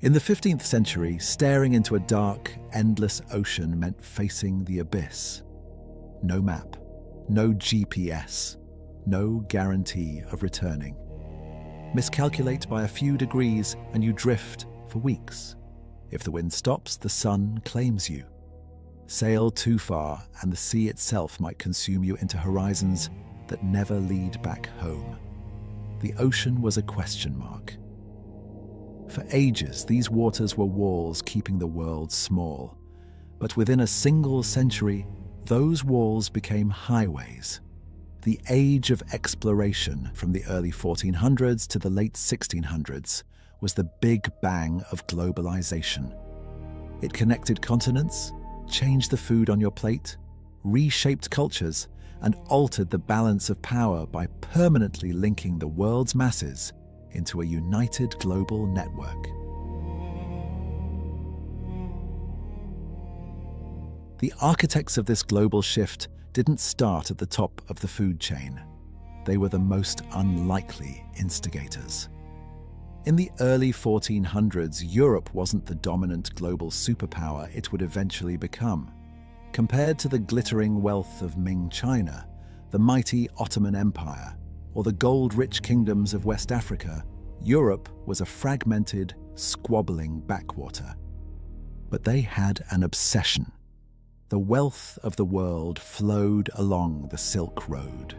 In the 15th century, staring into a dark, endless ocean meant facing the abyss. No map, no GPS, no guarantee of returning. Miscalculate by a few degrees and you drift for weeks. If the wind stops, the sun claims you. Sail too far and the sea itself might consume you into horizons that never lead back home. The ocean was a question mark. For ages, these waters were walls keeping the world small. But within a single century, those walls became highways. The age of exploration, from the early 1400s to the late 1600s, was the big bang of globalization. It connected continents, changed the food on your plate, reshaped cultures, and altered the balance of power by permanently linking the world's masses into a united global network. The architects of this global shift didn't start at the top of the food chain. They were the most unlikely instigators. In the early 1400s, Europe wasn't the dominant global superpower it would eventually become. Compared to the glittering wealth of Ming China, the mighty Ottoman Empire, or the gold-rich kingdoms of West Africa, Europe was a fragmented, squabbling backwater. But they had an obsession. The wealth of the world flowed along the Silk Road.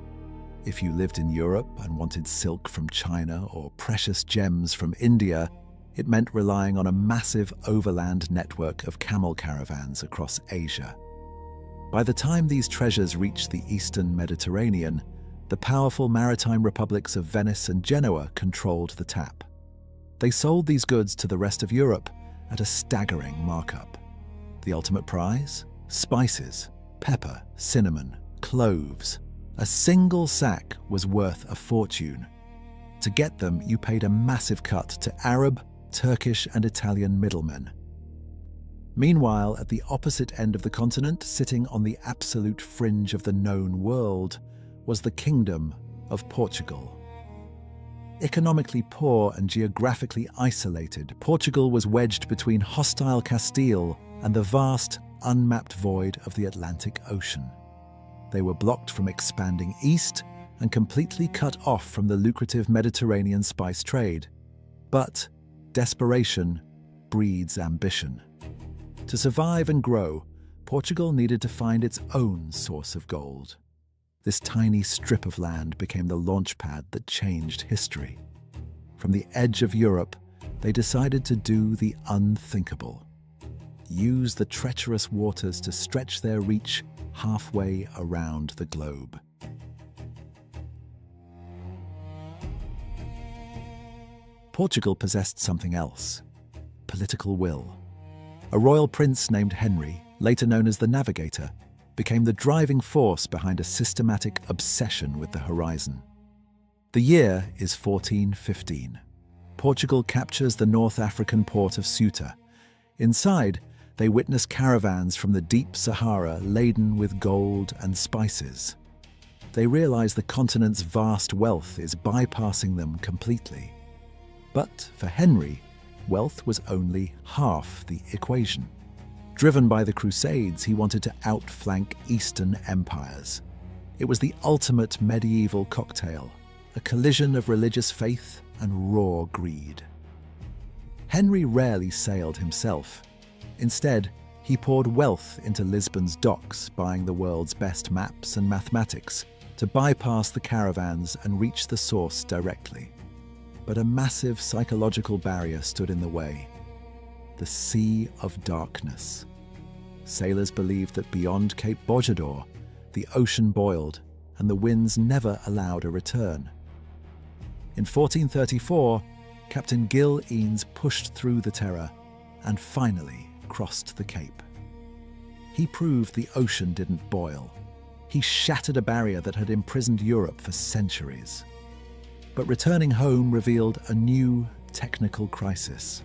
If you lived in Europe and wanted silk from China or precious gems from India, it meant relying on a massive overland network of camel caravans across Asia. By the time these treasures reached the eastern Mediterranean, the powerful maritime republics of Venice and Genoa controlled the tap. They sold these goods to the rest of Europe at a staggering markup. The ultimate prize? Spices, pepper, cinnamon, cloves. A single sack was worth a fortune. To get them, you paid a massive cut to Arab, Turkish, and Italian middlemen. Meanwhile, at the opposite end of the continent, sitting on the absolute fringe of the known world, was the Kingdom of Portugal. Economically poor and geographically isolated, Portugal was wedged between hostile Castile and the vast, unmapped void of the Atlantic Ocean. They were blocked from expanding east and completely cut off from the lucrative Mediterranean spice trade. But desperation breeds ambition. To survive and grow, Portugal needed to find its own source of gold. This tiny strip of land became the launchpad that changed history. From the edge of Europe, they decided to do the unthinkable. Use the treacherous waters to stretch their reach halfway around the globe. Portugal possessed something else: political will. A royal prince named Henry, later known as the Navigator, became the driving force behind a systematic obsession with the horizon. The year is 1415. Portugal captures the North African port of Ceuta. Inside, they witness caravans from the deep Sahara laden with gold and spices. They realize the continent's vast wealth is bypassing them completely. But for Henry, wealth was only half the equation. Driven by the Crusades, he wanted to outflank Eastern empires. It was the ultimate medieval cocktail, a collision of religious faith and raw greed. Henry rarely sailed himself. Instead, he poured wealth into Lisbon's docks, buying the world's best maps and mathematics to bypass the caravans and reach the source directly. But a massive psychological barrier stood in the way: the Sea of Darkness. Sailors believed that beyond Cape Bojador, the ocean boiled and the winds never allowed a return. In 1434, Captain Gil Eanes pushed through the terror and finally crossed the Cape. He proved the ocean didn't boil. He shattered a barrier that had imprisoned Europe for centuries. But returning home revealed a new technical crisis.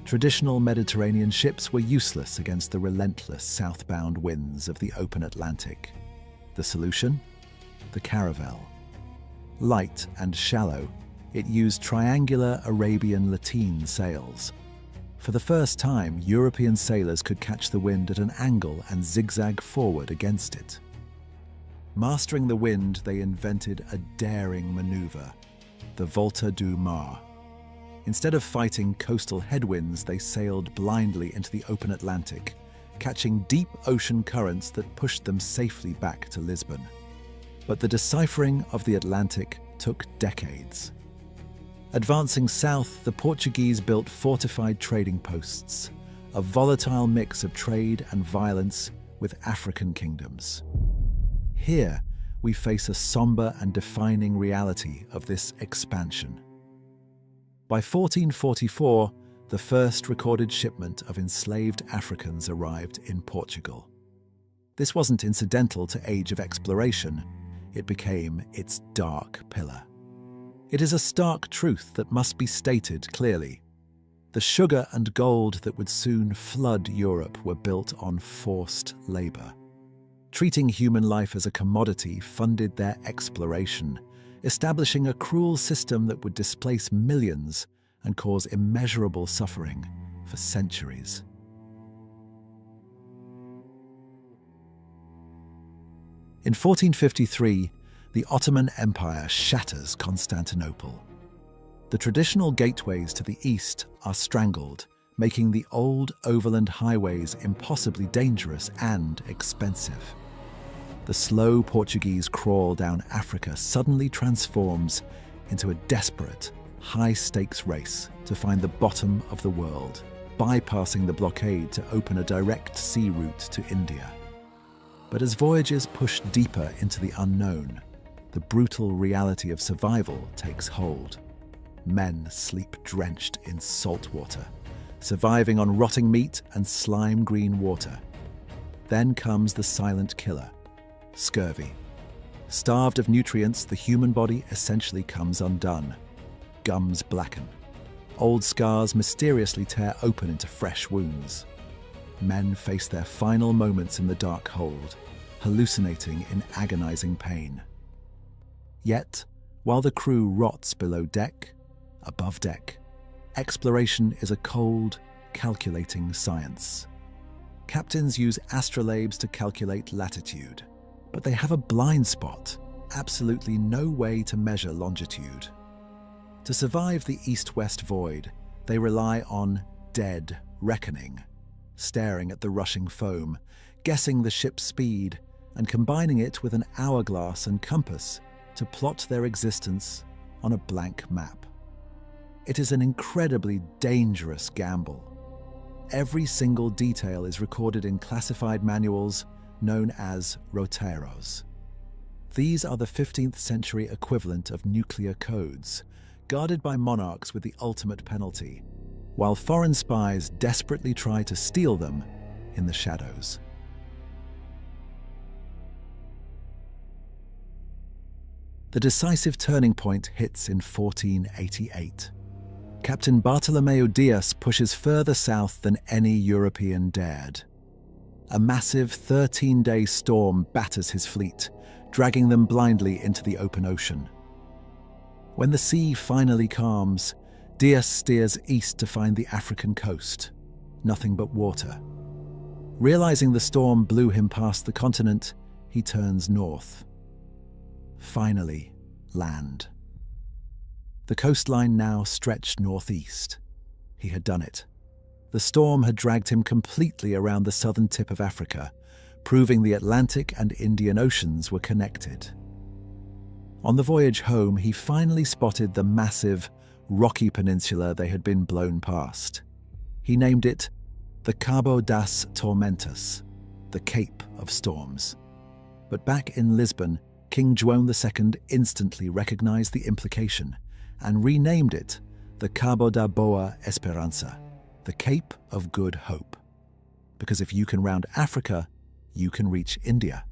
Traditional Mediterranean ships were useless against the relentless southbound winds of the open Atlantic. The solution? The Caravel. Light and shallow, it used triangular Arabian lateen sails. For the first time, European sailors could catch the wind at an angle and zigzag forward against it. Mastering the wind, they invented a daring maneuver, the Volta du Mar. Instead of fighting coastal headwinds, they sailed blindly into the open Atlantic, catching deep ocean currents that pushed them safely back to Lisbon. But the deciphering of the Atlantic took decades. Advancing south, the Portuguese built fortified trading posts, a volatile mix of trade and violence with African kingdoms. Here, we face a somber and defining reality of this expansion. By 1444, the first recorded shipment of enslaved Africans arrived in Portugal. This wasn't incidental to Age of Exploration, it became its dark pillar. It is a stark truth that must be stated clearly. The sugar and gold that would soon flood Europe were built on forced labor. Treating human life as a commodity funded their exploration, establishing a cruel system that would displace millions and cause immeasurable suffering for centuries. In 1453, the Ottoman Empire shatters Constantinople. The traditional gateways to the east are strangled, making the old overland highways impossibly dangerous and expensive. The slow Portuguese crawl down Africa suddenly transforms into a desperate, high-stakes race to find the bottom of the world, bypassing the blockade to open a direct sea route to India. But as voyages push deeper into the unknown, the brutal reality of survival takes hold. Men sleep drenched in salt water, surviving on rotting meat and slime-green water. Then comes the silent killer, scurvy. Starved of nutrients, the human body essentially comes undone. Gums blacken. Old scars mysteriously tear open into fresh wounds. Men face their final moments in the dark hold, hallucinating in agonizing pain. Yet, while the crew rots below deck, above deck, exploration is a cold, calculating science. Captains use astrolabes to calculate latitude, but they have a blind spot, absolutely no way to measure longitude. To survive the east-west void, they rely on dead reckoning, staring at the rushing foam, guessing the ship's speed, and combining it with an hourglass and compass to plot their existence on a blank map. It is an incredibly dangerous gamble. Every single detail is recorded in classified manuals known as roteiros. These are the 15th century equivalent of nuclear codes, guarded by monarchs with the ultimate penalty, while foreign spies desperately try to steal them in the shadows. The decisive turning point hits in 1488. Captain Bartolomeu Dias pushes further south than any European dared. A massive 13-day storm batters his fleet, dragging them blindly into the open ocean. When the sea finally calms, Dias steers east to find the African coast. Nothing but water. Realizing the storm blew him past the continent, he turns north. Finally, land. The coastline now stretched northeast. He had done it. The storm had dragged him completely around the southern tip of Africa, proving the Atlantic and Indian Oceans were connected. On the voyage home, he finally spotted the massive, rocky peninsula they had been blown past. He named it the Cabo das Tormentas, the Cape of Storms. But back in Lisbon, King João II instantly recognized the implication and renamed it the Cabo da Boa Esperança, the Cape of Good Hope. Because if you can round Africa, you can reach India.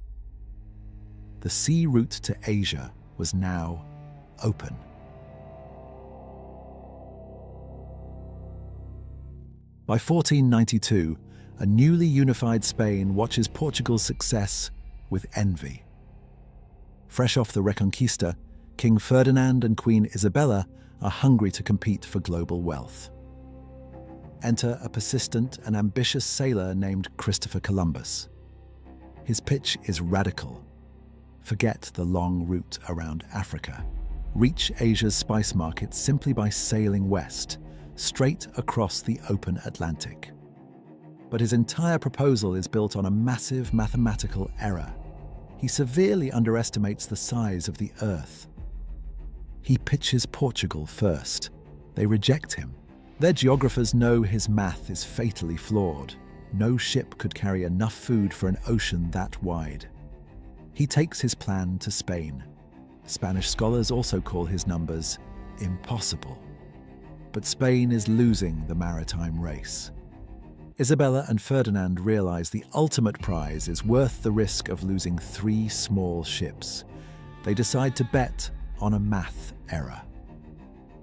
The sea route to Asia was now open. By 1492, a newly unified Spain watches Portugal's success with envy. Fresh off the Reconquista, King Ferdinand and Queen Isabella are hungry to compete for global wealth. enter a persistent and ambitious sailor named Christopher Columbus. His pitch is radical. Forget the long route around Africa. Reach Asia's spice markets simply by sailing west, straight across the open Atlantic. But his entire proposal is built on a massive mathematical error. He severely underestimates the size of the Earth. He pitches Portugal first. They reject him. Their geographers know his math is fatally flawed. No ship could carry enough food for an ocean that wide. He takes his plan to Spain. Spanish scholars also call his numbers impossible. But Spain is losing the maritime race. Isabella and Ferdinand realize the ultimate prize is worth the risk of losing 3 small ships. They decide to bet on a math error.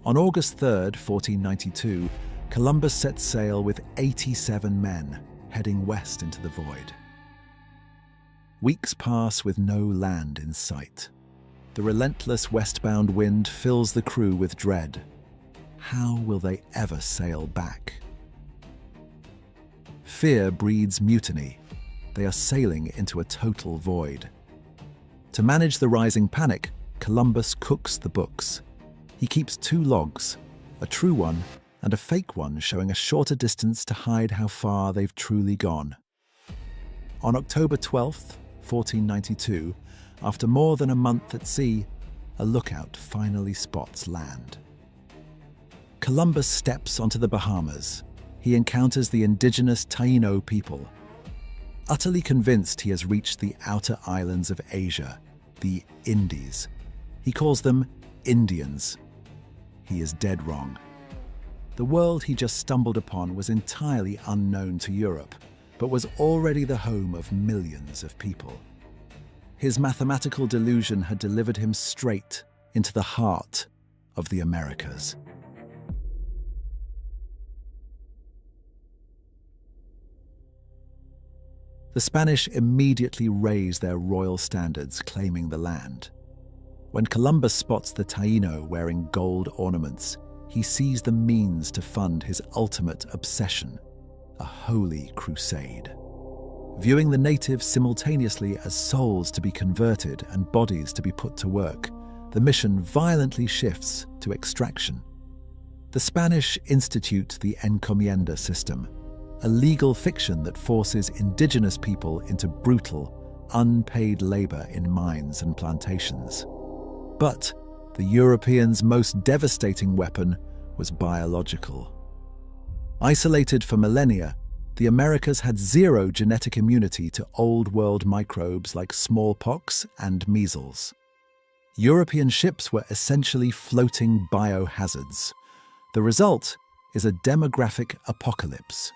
On August 3rd, 1492, Columbus sets sail with 87 men, heading west into the void. Weeks pass with no land in sight. The relentless westbound wind fills the crew with dread. How will they ever sail back? Fear breeds mutiny. They are sailing into a total void. To manage the rising panic, Columbus cooks the books. He keeps 2 logs, a true one and a fake one showing a shorter distance to hide how far they've truly gone. On October 12th, 1492, after more than a month at sea, a lookout finally spots land. Columbus steps onto the Bahamas. He encounters the indigenous Taino people. Utterly convinced he has reached the outer islands of Asia, the Indies. He calls them Indians. He is dead wrong. The world he just stumbled upon was entirely unknown to Europe, but was already the home of millions of people. His mathematical delusion had delivered him straight into the heart of the Americas. The Spanish immediately raise their royal standards, claiming the land. When Columbus spots the Taino wearing gold ornaments, he sees the means to fund his ultimate obsession, a holy crusade. Viewing the natives simultaneously as souls to be converted and bodies to be put to work, the mission violently shifts to extraction. The Spanish institute the encomienda system, a legal fiction that forces indigenous people into brutal, unpaid labor in mines and plantations. But the Europeans' most devastating weapon was biological. Isolated for millennia, the Americas had zero genetic immunity to Old World microbes like smallpox and measles. European ships were essentially floating biohazards. The result is a demographic apocalypse.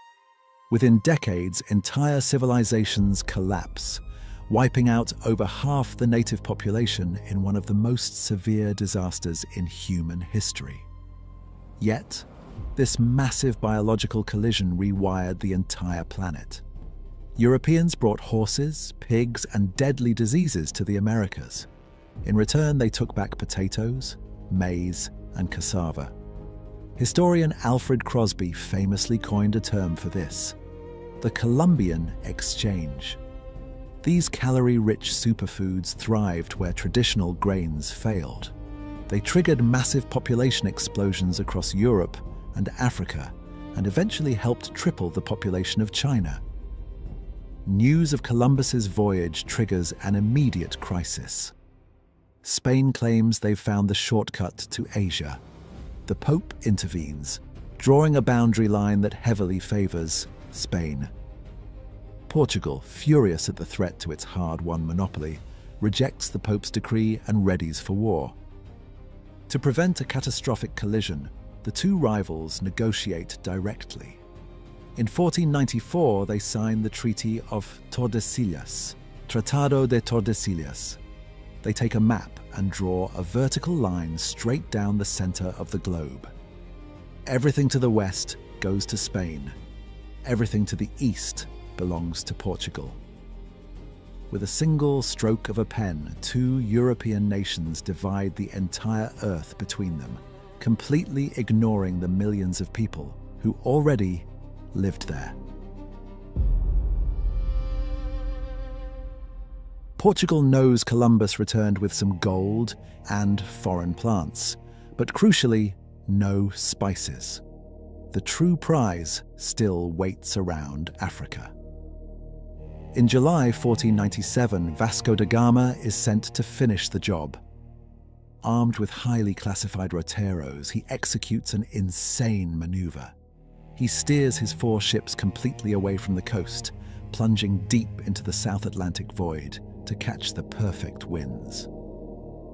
Within decades, entire civilizations collapse, wiping out over half the native population in one of the most severe disasters in human history. Yet, this massive biological collision rewired the entire planet. Europeans brought horses, pigs, and deadly diseases to the Americas. In return, they took back potatoes, maize, and cassava. Historian Alfred Crosby famously coined a term for this: the Columbian exchange. These calorie-rich superfoods thrived where traditional grains failed. They triggered massive population explosions across Europe and Africa, and eventually helped triple the population of China. News of Columbus's voyage triggers an immediate crisis. Spain claims they've found the shortcut to Asia. The Pope intervenes, drawing a boundary line that heavily favors Spain. Portugal, furious at the threat to its hard-won monopoly, rejects the Pope's decree and readies for war. To prevent a catastrophic collision, the two rivals negotiate directly. In 1494, they sign the Treaty of Tordesillas, Tratado de Tordesillas. They take a map and draw a vertical line straight down the center of the globe. Everything to the west goes to Spain. Everything to the east belongs to Portugal. With a single stroke of a pen, two European nations divide the entire earth between them, completely ignoring the millions of people who already lived there. Portugal knows Columbus returned with some gold and foreign plants, but crucially, no spices. The true prize still waits around Africa. In July 1497, Vasco da Gama is sent to finish the job. Armed with highly classified roteros, he executes an insane maneuver. He steers his 4 ships completely away from the coast, plunging deep into the South Atlantic void to catch the perfect winds.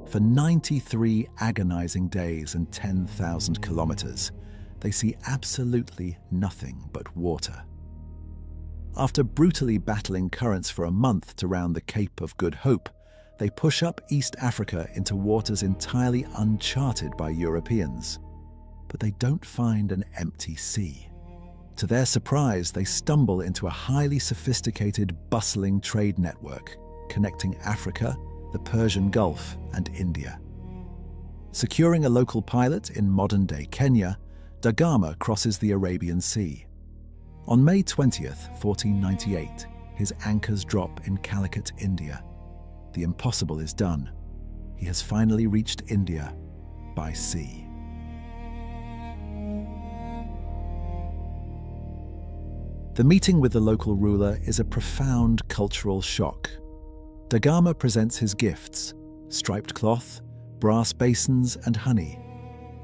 For 93 agonizing days and 10,000 kilometers, they see absolutely nothing but water. After brutally battling currents for a month to round the Cape of Good Hope, they push up East Africa into waters entirely uncharted by Europeans. But they don't find an empty sea. To their surprise, they stumble into a highly sophisticated, bustling trade network connecting Africa, the Persian Gulf, and India. Securing a local pilot in modern-day Kenya, da Gama crosses the Arabian Sea. On May 20th, 1498, his anchors drop in Calicut, India. The impossible is done. He has finally reached India by sea. The meeting with the local ruler is a profound cultural shock. Da Gama presents his gifts, striped cloth, brass basins, and honey.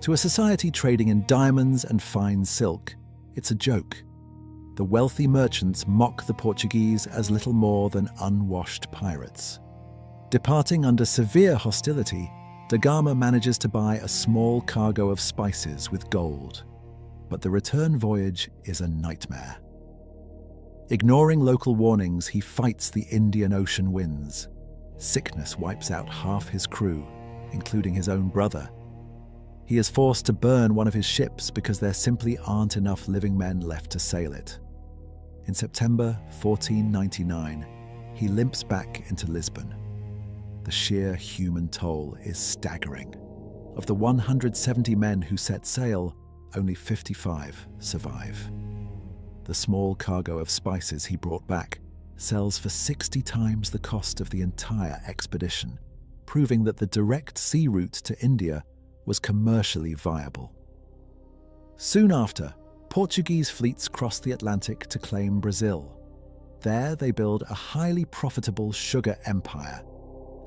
To a society trading in diamonds and fine silk, it's a joke. The wealthy merchants mock the Portuguese as little more than unwashed pirates. Departing under severe hostility, da Gama manages to buy a small cargo of spices with gold. But the return voyage is a nightmare. Ignoring local warnings, he fights the Indian Ocean winds. Sickness wipes out half his crew, including his own brother. He is forced to burn one of his ships because there simply aren't enough living men left to sail it. In September 1499, he limps back into Lisbon. The sheer human toll is staggering. Of the 170 men who set sail, only 55 survive. The small cargo of spices he brought back sells for 60 times the cost of the entire expedition, proving that the direct sea route to India was commercially viable. Soon after, Portuguese fleets crossed the Atlantic to claim Brazil. There they build a highly profitable sugar empire.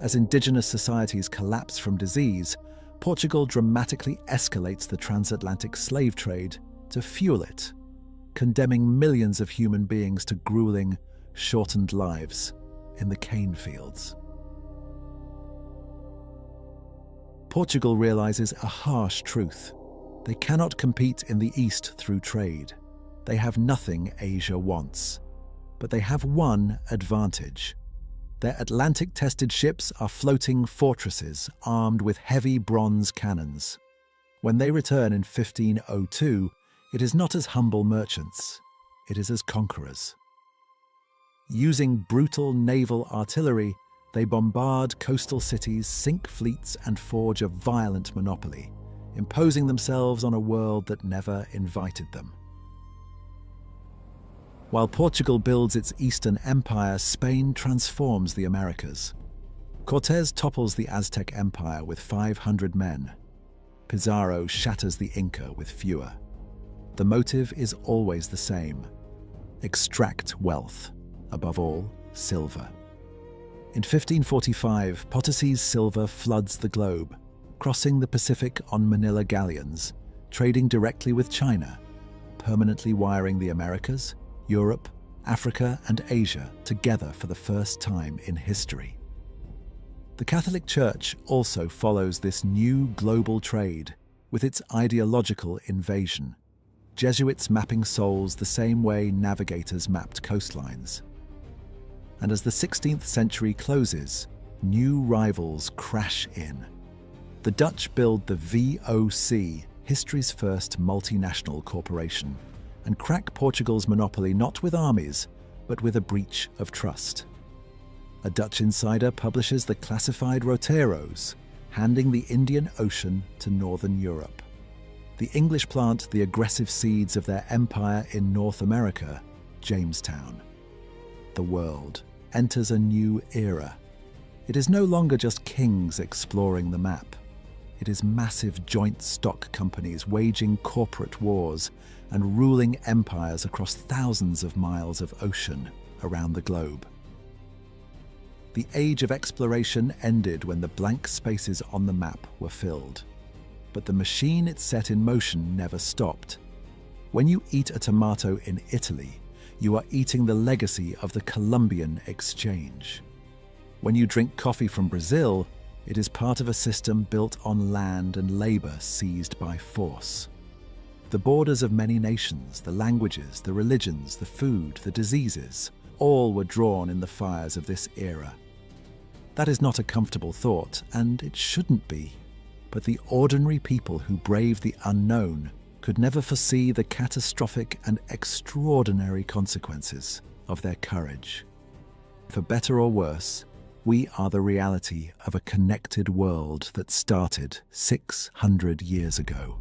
As indigenous societies collapse from disease, Portugal dramatically escalates the transatlantic slave trade to fuel it, condemning millions of human beings to grueling, shortened lives in the cane fields. Portugal realizes a harsh truth. They cannot compete in the East through trade. They have nothing Asia wants. But they have one advantage. Their Atlantic-tested ships are floating fortresses armed with heavy bronze cannons. When they return in 1502, it is not as humble merchants, it is as conquerors. Using brutal naval artillery, they bombard coastal cities, sink fleets, and forge a violent monopoly, imposing themselves on a world that never invited them. While Portugal builds its Eastern Empire, Spain transforms the Americas. Cortés topples the Aztec Empire with 500 men. Pizarro shatters the Inca with fewer. The motive is always the same: extract wealth, above all, silver. In 1545, Potosí's silver floods the globe, crossing the Pacific on Manila galleons, trading directly with China, permanently wiring the Americas, Europe, Africa, and Asia together for the first time in history. The Catholic Church also follows this new global trade with its ideological invasion. Jesuits mapping souls the same way navigators mapped coastlines. And as the 16th century closes, new rivals crash in. The Dutch build the VOC, history's first multinational corporation, and crack Portugal's monopoly not with armies, but with a breach of trust. A Dutch insider publishes the classified Roteros, handing the Indian Ocean to Northern Europe. The English plant the aggressive seeds of their empire in North America, Jamestown. The world enters a new era. It is no longer just kings exploring the map. It is massive joint stock companies waging corporate wars and ruling empires across thousands of miles of ocean around the globe. The age of exploration ended when the blank spaces on the map were filled. But the machine it set in motion never stopped. When you eat a tomato in Italy, you are eating the legacy of the Columbian exchange. When you drink coffee from Brazil, it is part of a system built on land and labor seized by force. The borders of many nations, the languages, the religions, the food, the diseases, all were drawn in the fires of this era. That is not a comfortable thought, and it shouldn't be. But the ordinary people who brave the unknown could never foresee the catastrophic and extraordinary consequences of their courage. For better or worse, we are the reality of a connected world that started 600 years ago.